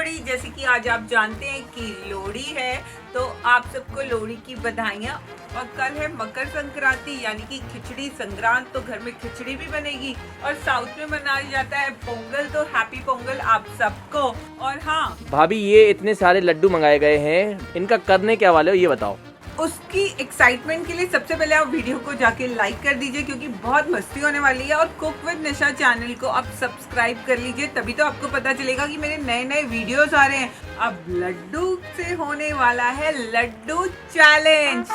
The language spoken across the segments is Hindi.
लोहड़ी। जैसे कि आज आप जानते हैं कि लोहड़ी है, तो आप सबको लोहड़ी की बधाइयाँ। और कल है मकर संक्रांति यानी कि खिचड़ी संक्रांत, तो घर में खिचड़ी भी बनेगी। और साउथ में मनाया जाता है पोंगल, तो हैप्पी पोंगल आप सबको। और हाँ भाभी, ये इतने सारे लड्डू मंगाए गए हैं, इनका करने क्या वाले हो ये बताओ। उसकी एक्साइटमेंट के लिए सबसे पहले आप वीडियो को जाके लाइक कर दीजिए, क्योंकि बहुत मस्ती होने वाली है। और कुक विद निशा चैनल को आप सब्सक्राइब कर लीजिए, तभी तो आपको पता चलेगा कि मेरे नए नए वीडियोस आ रहे हैं। अब लड्डू से होने वाला है लड्डू चैलेंज।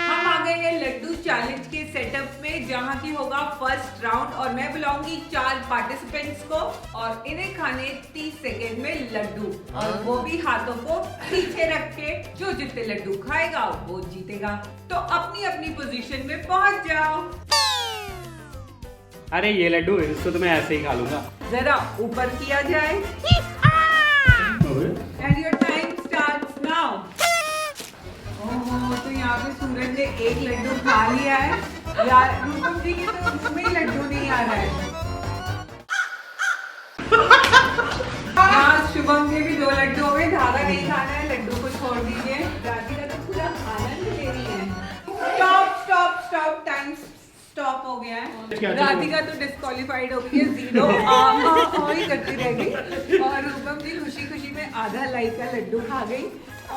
हम आ गए हैं लड्डू चैलेंज के सेटअप में, जहाँ की होगा फर्स्ट राउंड। और मैं बुलाऊंगी 4 पार्टिसिपेंट्स को और इन्हें खाने 30 सेकेंड में लड्डू, और वो भी हाथों को पीछे रख के। जो जितने लड्डू खाएगा वो जीतेगा। तो अपनी अपनी पोजीशन में पहुंच जाओ। अरे ये लड्डू इसको तो मैं ऐसे ही खा लूंगा। जरा ऊपर किया जाए। And your time starts now. ओहो, तो यहाँ पे सूरज ने एक लड्डू खा लिया है यार। रूपम जी की तो मुंह में लड्डू नहीं आ रहा है। यहाँ शुभम के भी 2 लड्डू हो गए। धागा नहीं खाना है, लड्डू को छोड़ दीजिए। राधिका तो पूरा आनंद ले रही है। Stop stop stop, time stop हो गया है। राधिका तो डिस्क्वालीफाइड हो गई है, 0 ही करती रहेगी। और रूपम जी खुशी खुशी में आधा लाई का लड्डू खा गई।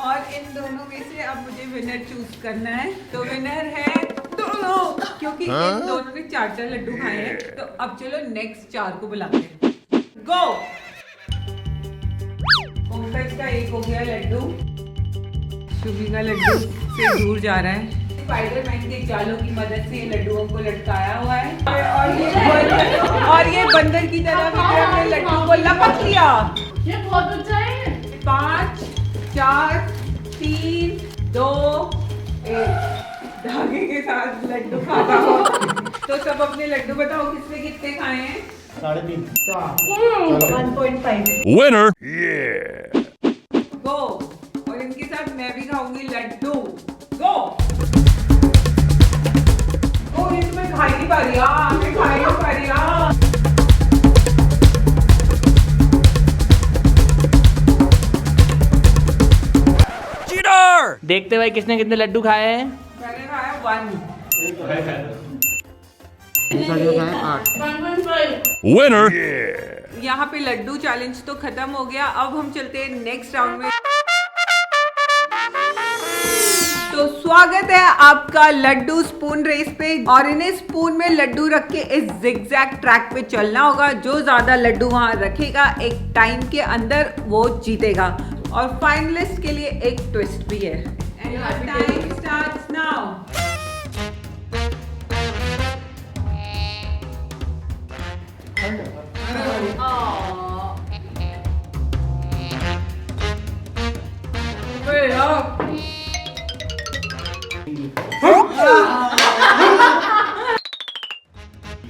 और इन दोनों में से अब मुझे विनर चूज करना है। तो विनर है दोनों, क्योंकि इन दोनों ने 4 लड्डू खाए हैं। तो अब चलो नेक्स्ट 4 को बुलाते हैं। गो। पंकज का 1 हो गया लड्डू, शुभी का लड्डू से दूर जा रहा है। स्पाइडरमैन के जालों की मदद से लड्डुओं को लटकाया हुआ है। और ये बंदर की तरह विक्रम ने लड्डू को लपक लिया। ये बहुत अच्छा है। 5 4 3 2 1। धागे के साथ लड्डू खाता हो। तो सब अपने लड्डू बताओ, किसने कितने खाए हैं? 3.5 1.5 Winner! गो। और इनके साथ मैं भी खाऊंगी लड्डू। गो। ओ, ये तो मैं खा ही नहीं पा रही। मैं खा ही नहीं पा रही। Cheater! देखते भाई किसने कितने लड्डू खाए हैं। मैंने खाया 1। Winner! यहाँ पे लड्डू चैलेंज तो खत्म हो गया। अब हम चलते हैं नेक्स्ट राउंड में। तो स्वागत है आपका लड्डू स्पून रेस पे। और इन्हें स्पून में लड्डू रख के इस जिगजैग ट्रैक पे चलना होगा। जो ज्यादा लड्डू वहां रखेगा एक टाइम के अंदर, वो जीतेगा। और फाइनलिस्ट के लिए एक ट्विस्ट भी है। And your time starts now.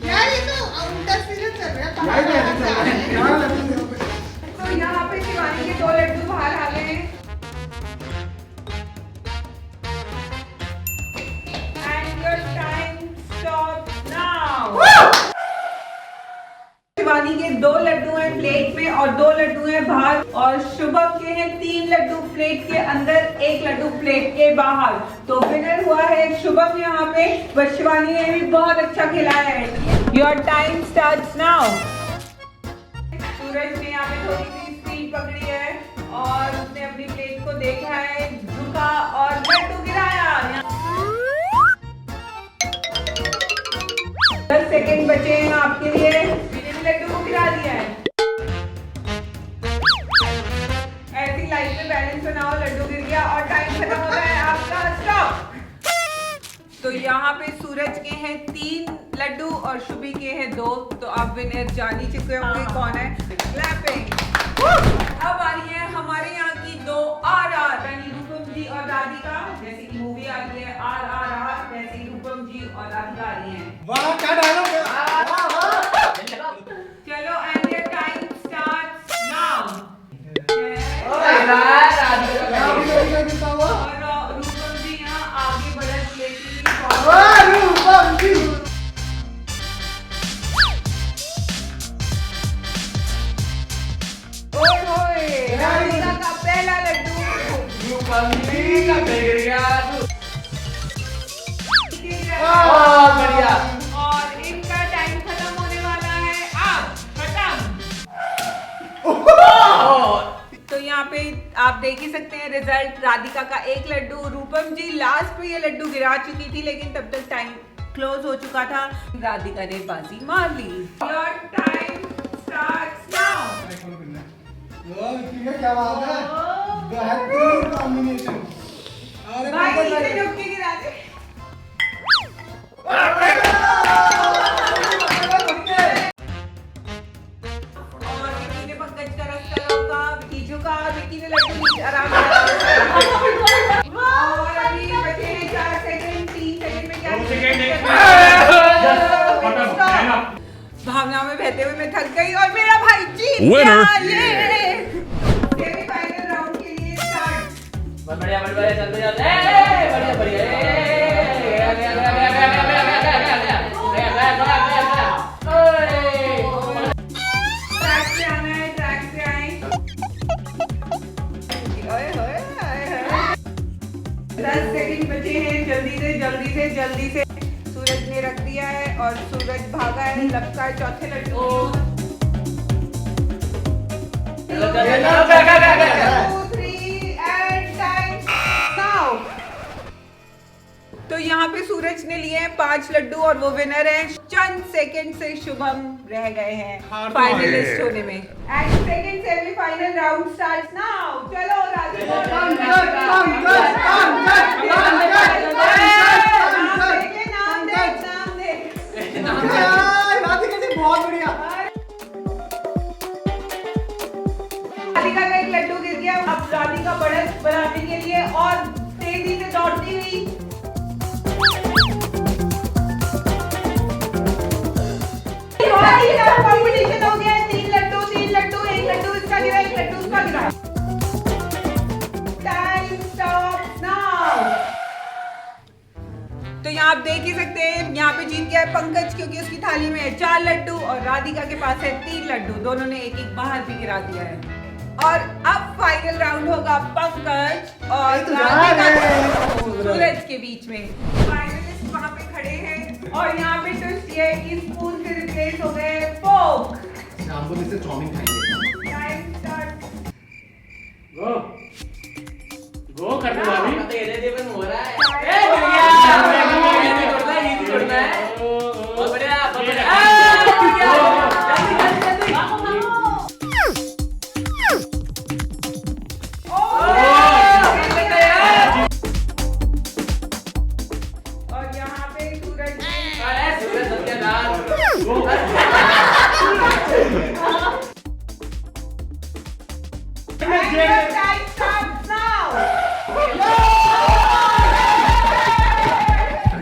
यार ये तो उल्टा सीधा चल रहा है। तो यहाँ पे शिवानी के 2 लड्डू बाहर आ गए हैं। And your time stops now. Shivani के 2 लड्डू हैं प्लेट में और 2 लड्डू हैं बाहर। और शुभम के हैं 3 लड्डू प्लेट के अंदर, 1 लड्डू प्लेट के बाहर। तो विनर हुआ है शुभम यहाँ पे, पर शिवानी ने भी बहुत अच्छा खिलाया है। Your time starts now. Suraj ने यहाँ पे थोड़ी सी स्पीड पकड़ी है और उसने अपनी प्लेट को देखा है, झुका और लड्डू गिराया। 10 सेकेंड बचे हैं आपके लिए। लड्डू को गिरा दिया है। ऐसी लाइफ में बैलेंस बनाओ। लड्डू गिर गया और टाइम खत्म हो गया है आपका। स्टॉप। तो यहाँ पे सूरज के हैं 3 लड्डू और शुभी के हैं 2। तो आप विनर जान ही चुके होंगे कौन है। क्लैपिंग। अब आ रही है हमारे यहाँ की 2 RR, यानी रूपम जी और राधिका। जैसे कि मूवी आ रही है RRR, वैसे ही रूपम जी और राधिका आ रही हैं। वाह क्या डायलॉग है। चलो, and your time starts now. और रूपम जी यहाँ आगे बढ़त लेती। बढ़िया। और इनका टाइम खत्म होने वाला है अब खत्म। तो यहाँ पे आप देख ही सकते हैं रिजल्ट। राधिका का एक लड्डू, रूपम जी लास्ट पे ये लड्डू गिरा चुकी थी लेकिन तब तक टाइम क्लोज हो चुका था। राधिका ने बाजी मार ली। Your time starts now. क्या बात है, बेहतरीन कॉम्बिनेशन। भाई नीचे झुक के गिरा दे। और विक्की ने पंकज का रास्ता रोका, विक्की झुका, विक्की ने लड्डू नीचे आराम से। और अभी बचे हैं 4 सेकंड, 3 सेकंड में क्या? 2 सेकंड। भावना में बहते हुए मैं थक गई और मेरा भाई जीत Winner. गया। सेमीफाइनल राउंड के लिए स्टार्ट। बढ़िया बढ़िया चलते जाते हैं। बढ़िया बढ़िया गया गया गया गया गया गया गया गया गया गया गया। ट्रैक से आना है, ट्रैक से आए। ओए होए ओए होए। 10 सेकंड बचे हैं, जल्दी से जल्दी से जल्दी से। सूरज ने रख दिया है और सूरज भागा है, लपका है चौथे लड्डू। 2, 3 and time now। तो यहाँ पे सूरज ने लिए हैं 5 लड्डू और वो विनर है। चंद सेकंड से शुभम रह गए हैं फाइनलिस्ट होने में। And second semifinal round starts now. चलो बहुत बढ़िया। राधिका का एक लड्डू गिर गया। अब राधिका बढ़त बनाने के लिए और तेजी से दौड़ती हुई कंपटीशन हो गया। 3 लड्डू 1 लड्डू इसका गिरा, 1 लड्डू उसका गिरा। Time stop now. तो यहाँ आप देख ही सकते हैं, यहाँ पे जीत गया है पंकज क्योंकि उसकी थाली में है 4 लड्डू और राधिका के पास है 3 लड्डू। दोनों ने एक एक बाहर भी गिरा दिया है। और अब फाइनल राउंड होगा पंकज और राधिका सूरज के बीच में। फाइनलिस्ट वहाँ पे खड़े हैं और यहाँ पे ट्विस्ट ये है कि स्पून से रिप्लेस हो गए फोक। शाम को जैसे चाउमीन खाएंगे। Time start. गो गो कर दो अभी। तेरे देवन हो रहा है। ए बढ़िया इजी छोड़ना है, इजी छोड़ना है। बहुत बढ़िया बहुत बढ़िया। जल्दी जल्दी जल्दी। और यहाँ पे सूरज सूरज सत्यानाश। Time start now.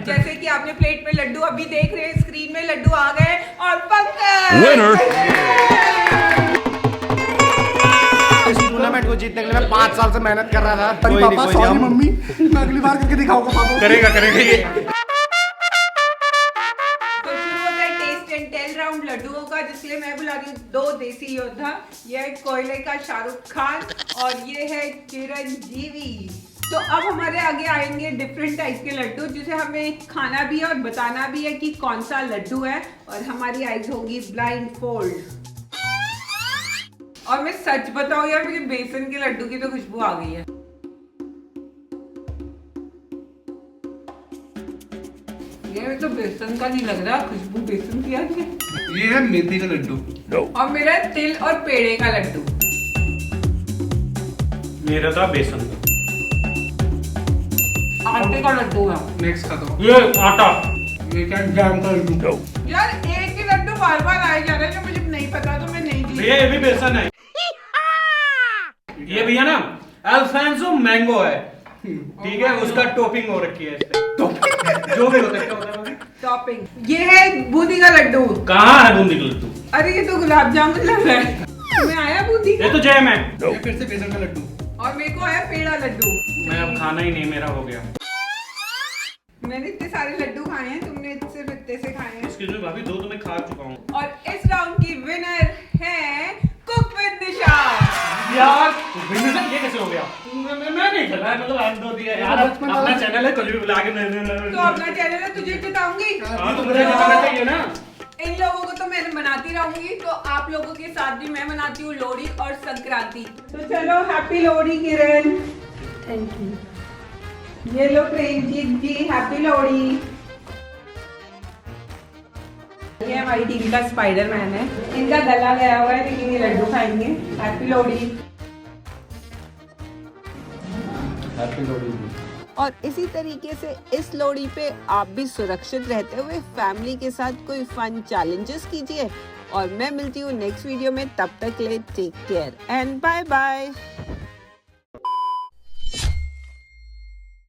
जैसे कि आपने प्लेट में लड्डू अभी देख रहे हैं, स्क्रीन में लड्डू आ गए और पंकज Winner. इस टूर्नामेंट को जीतने के लिए मैं 5 साल से मेहनत कर रहा था। अरे पापा सॉरी मम्मी, मैं अगली बार करके दिखाऊंगा पापा। करेगा करेगा ये। तो शुरू होता है टेस्ट एंड टेल राउंड लड्डुओं का, जिसके लिए मैं बुला रही हूँ 2 देसी योद्धा। ये है कोयले का शाहरुख खान और ये है चिरंजीवी। तो अब हमारे आगे आएंगे डिफरेंट टाइप के लड्डू जिसे हमें खाना भी है और बताना भी है कि कौन सा लड्डू है और हमारी आइज होगी ब्लाइंड फोल्ड। और मैं सच बताऊं यार, मुझे बेसन के लड्डू की तो खुशबू आ गई है। ये तो बेसन का नहीं लग रहा, खुशबू बेसन की आ रही है। ये है मेथी का लड्डू। और मेरा तिल और पेड़े का लड्डू। मेरा था बेसन का। आटे का लड्डू है। नेक्स्ट खाता हूँ। ये आटा। ये क्या जैम का लड्डू। यार एक ही लड्डू बार बार आए जा रहा है, जो मुझे नहीं पता तो मैं नहीं दी। ये भी बेसन है। ये भैया ना अल्फांसो मैंगो है, ठीक है, उसका टॉपिंग हो रखी है इस पे। जो भी होता है क्या होता है टॉपिंग। ये है बूंदी का लड्डू। कहाँ है बूंदी का लड्डू? अरे ये तो गुलाब जामुन लग रहा है। तुम्हें आया बूंदी का? ये तो जैम है। ये फिर से बेसन का लड्डू। और मेरे को आया पेड़ा लड्डू। मैं अब खाना ही नहीं, मेरा हो गया। मैंने इतने सारे लड्डू खाए हैं, तुमने सिर्फ इतने से खाए हैं। एक्सक्यूज मी भाभी, 2 तो मैं खा चुका हूँ। और इस राउंड की विनर है कुक विद निशा। यार विनर ये कैसे हो गया? मैं नहीं चल रहा है, मतलब हम दो दिया यार, अपना चैनल है, कुछ भी बुला के तो अपना चैनल है, तुझे जिताऊंगी। हाँ, तो मुझे बताना चाहिए ना। इन लोगों को तो मैं बनाती रहूंगी, तो आप लोगों के साथ भी मैं मनाती हूँ लोहड़ी और संक्रांति। तो चलो happy Lohri Kiran. Thank you. ये लो प्रेमजीत जी, हैप्पी लोहड़ी। ये हमारी टीम का स्पाइडरमैन है, इनका गला गया हुआ है लेकिन ये लड्डू खाएंगे। हैप्पी लोहड़ी। और इसी तरीके से इस लोहड़ी पे आप भी सुरक्षित रहते हुए फैमिली के साथ कोई फन चैलेंजेस कीजिए। और मैं मिलती हूँ नेक्स्ट वीडियो में, तब तक ले take care and bye bye.